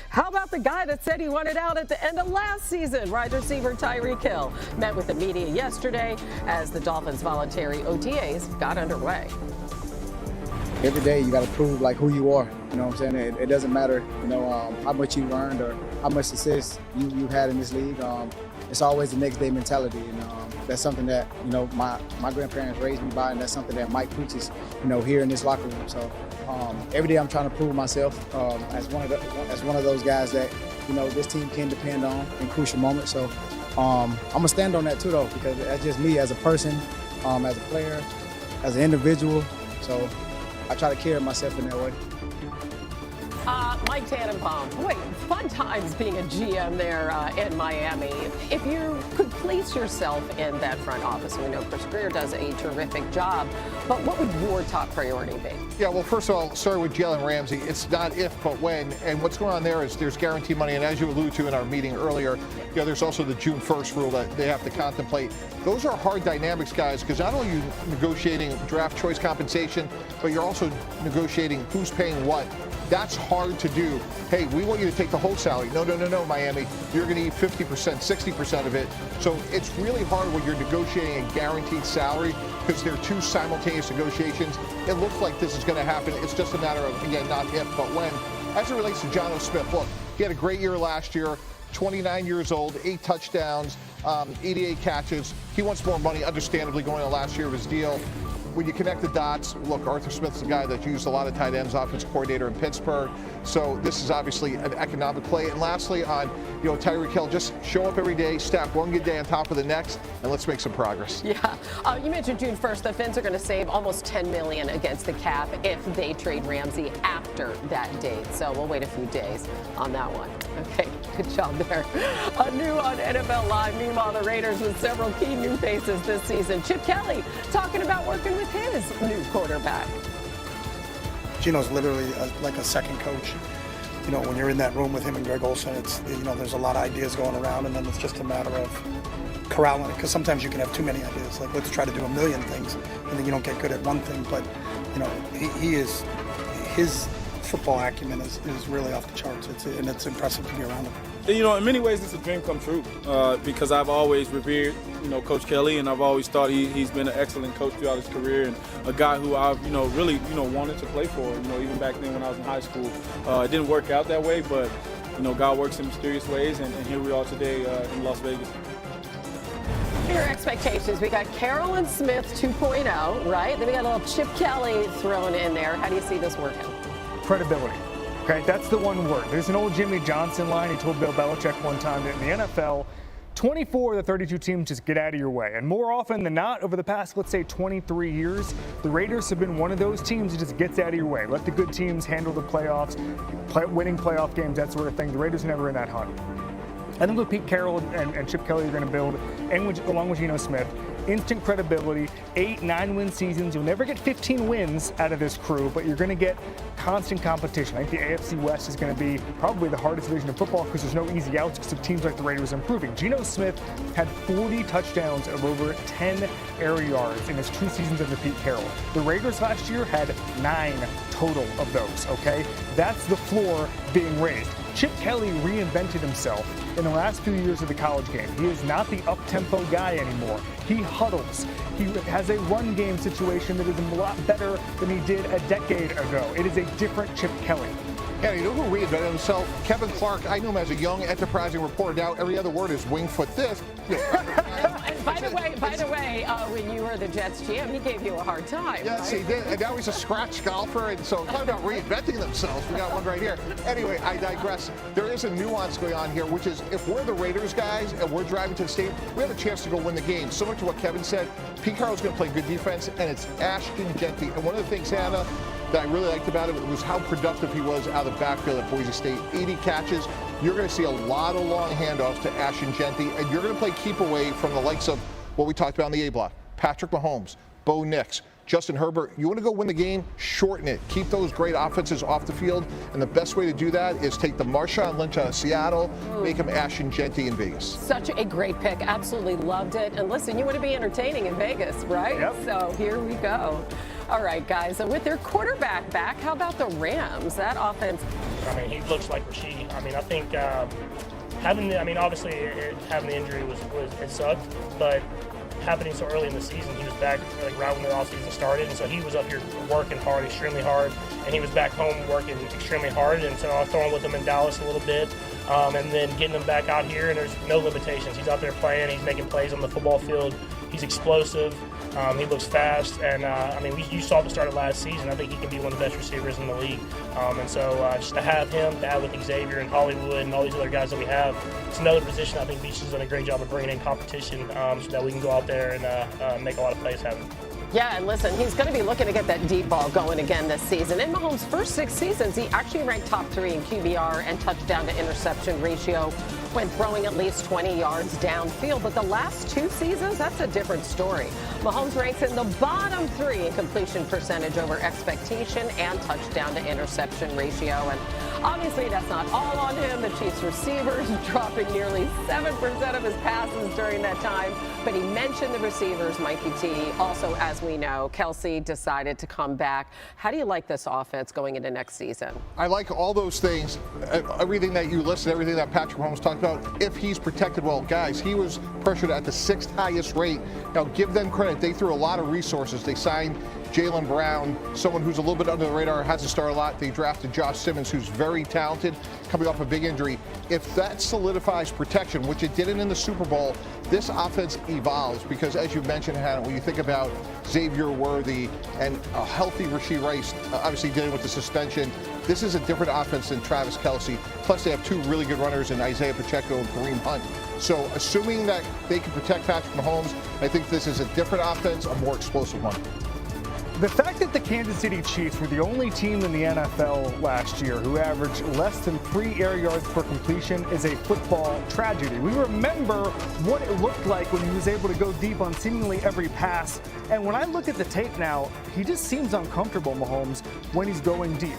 How about the guy that said he wanted out at the end of last season? Wide receiver Tyreek Hill met with the media yesterday as the Dolphins' voluntary OTAs got underway. Every day you got to prove like who you are. You know what I'm saying? It doesn't matter, how much you earned or how much success you had in this league. It's always the next day mentality, and that's something that my grandparents raised me by, and that's something that Mike preaches, here in this locker room. So every day I'm trying to prove myself as one of those guys that this team can depend on in crucial moments. So I'm gonna stand on that too, though, because that's just me as a person, as a player, as an individual. So I try to carry myself in that way. Mike Tannenbaum, boy, fun times being a GM there in Miami. If you could place yourself in that front office, we know Chris Greer does a terrific job, but what would your top priority be? Yeah, well, first of all, starting with Jalen Ramsey, it's not if, but when. And what's going on there is there's guaranteed money. And as you alluded to in our meeting earlier, there's also the June 1st rule that they have to contemplate. Those are hard dynamics, guys, because not only are you negotiating draft choice compensation, but you're also negotiating who's paying what. That's hard to do. Hey, we want you to take the whole salary. No, Miami. You're going to eat 50%, 60% of it. So it's really hard when you're negotiating a guaranteed salary because they're two simultaneous negotiations. It looks like this is going to happen. It's just a matter of, again, not if, but when. As it relates to Jonnu Smith, look, he had a great year last year, 29 years old, 8 touchdowns, 88 catches. He wants more money, understandably, going on last year of his deal. When you connect the dots, look, Arthur Smith's the guy that used a lot of tight ends, offensive coordinator in Pittsburgh. So this is obviously an economic play. And lastly, on Tyreek Hill, just show up every day, stack one good day on top of the next, and let's make some progress. Yeah, you mentioned June 1st. The Finns are going to save almost $10 million against the cap if they trade Ramsey after that date. So we'll wait a few days on that one. Okay, good job there. New on NFL Live. Meanwhile, the Raiders with several key new faces this season. Chip Kelly talking about working with his new quarterback. Gino's literally like a second coach. When you're in that room with him and Greg Olsen, it's there's a lot of ideas going around, and then it's just a matter of corralling it, because sometimes you can have too many ideas. Like, let's try to do a million things, and then you don't get good at one thing. But his football acumen is really off the charts. It's impressive to be around him. In many ways, it's a dream come true because I've always revered, Coach Kelly, and I've always thought he's been an excellent coach throughout his career and a guy who I've, really, wanted to play for, even back then when I was in high school. It didn't work out that way, but, God works in mysterious ways, and here we are today in Las Vegas. Your expectations, we got Carolyn Smith 2.0, right? Then we got a little Chip Kelly thrown in there. How do you see this working? Credibility. Okay, that's the one word. There's an old Jimmy Johnson line. He told Bill Belichick one time that in the NFL, 24 of the 32 teams just get out of your way. And more often than not, over the past, let's say, 23 years, the Raiders have been one of those teams that just gets out of your way. Let the good teams handle the playoffs, winning playoff games, that sort of thing. The Raiders are never in that hunt. I think with Pete Carroll and Chip Kelly, you're going to build, along with Geno Smith, instant credibility, 8-9 win seasons. You'll never get 15 wins out of this crew, but you're going to get constant competition. I think the AFC West is going to be probably the hardest division of football because there's no easy outs because of teams like the Raiders improving. Geno Smith had 40 touchdowns of over 10 air yards in his 2 seasons under Pete Carroll. The Raiders last year had 9 total of those, okay? That's the floor being raised. Chip Kelly reinvented himself in the last few years of the college game. He is not the up-tempo guy anymore. He huddles. He has a run game situation that is a lot better than he did a decade ago. It is a different Chip Kelly. Yeah, you know who reinvented himself? Kevin Clark. I knew him as a young, enterprising reporter. Now every other word is wingfoot this. And by the way, when you were the Jets GM, he gave you a hard time. Yes, right? he did. And now he's a scratch golfer. And so talk about reinventing themselves. We got one right here. Anyway, I digress. There is a nuance going on here, which is if we're the Raiders guys and we're driving to the stadium, we have a chance to go win the game. Similar to what Kevin said, Pete Carroll's going to play good defense, and it's Ashton Genty. And one of the things, Hannah, that I really liked about it was how productive he was out of the backfield at Boise State. 80 catches. You're going to see a lot of long handoffs to Ashton Genty, and you're going to play keep away from the likes of what we talked about in the A block. Patrick Mahomes, Bo Nix, Justin Herbert. You want to go win the game, shorten it. Keep those great offenses off the field, and the best way to do that is take the Marshawn Lynch out of Seattle, make him Ashton Genty in Vegas. Such a great pick. Absolutely loved it. And listen, you want to be entertaining in Vegas, right? Yep. So here we go. All right, guys. So with their quarterback back, how about the Rams? That offense. I mean, he looks like Rashid. I mean, I think obviously having the injury it sucked, but happening so early in the season, he was back like right when the offseason started, and so he was up here working hard, extremely hard, and he was back home working extremely hard, and so I was throwing with him in Dallas a little bit, and then getting him back out here, and there's no limitations. He's out there playing, he's making plays on the football field, he's explosive, he looks fast, and you saw the start of last season. I think he can be one of the best receivers in the league, and so just to have him, to have with Xavier and Hollywood and all these other guys that we have, it's another position I think Beach has done a great job of bringing in competition so that we can go out there and make a lot of plays happen. Yeah, and listen, he's going to be looking to get that deep ball going again this season. In Mahomes' first 6 seasons, he actually ranked top 3 in QBR and touchdown to interception ratio when throwing at least 20 yards downfield. But the last 2 seasons, that's a different story. Mahomes ranks in the bottom 3 in completion percentage over expectation and touchdown to interception ratio. And obviously, that's not all on him. The Chiefs receivers dropping nearly 7% of his passes during that time. But he mentioned the receivers, Mikey T. Also, as we know, Kelsey decided to come back. How do you like this offense going into next season? I like all those things, everything that you listed, everything that Patrick Mahomes talked about. If he's protected well, guys, he was pressured at the 6th highest rate. Now, give them credit. They threw a lot of resources. They signed Jalen Brown, someone who's a little bit under the radar, hasn't started a lot. They drafted Josh Simmons, who's very talented, coming off a big injury. If that solidifies protection, which it didn't in the Super Bowl, this offense evolves because, as you mentioned, Hannah, when you think about Xavier Worthy and a healthy Rashee Rice, obviously dealing with the suspension, this is a different offense than Travis Kelce. Plus, they have 2 really good runners in Isaiah Pacheco and Kareem Hunt. So, assuming that they can protect Patrick Mahomes, I think this is a different offense, a more explosive one. The fact that the Kansas City Chiefs were the only team in the NFL last year who averaged less than 3 air yards per completion is a football tragedy. We remember what it looked like when he was able to go deep on seemingly every pass. And when I look at the tape now, he just seems uncomfortable, Mahomes, when he's going deep.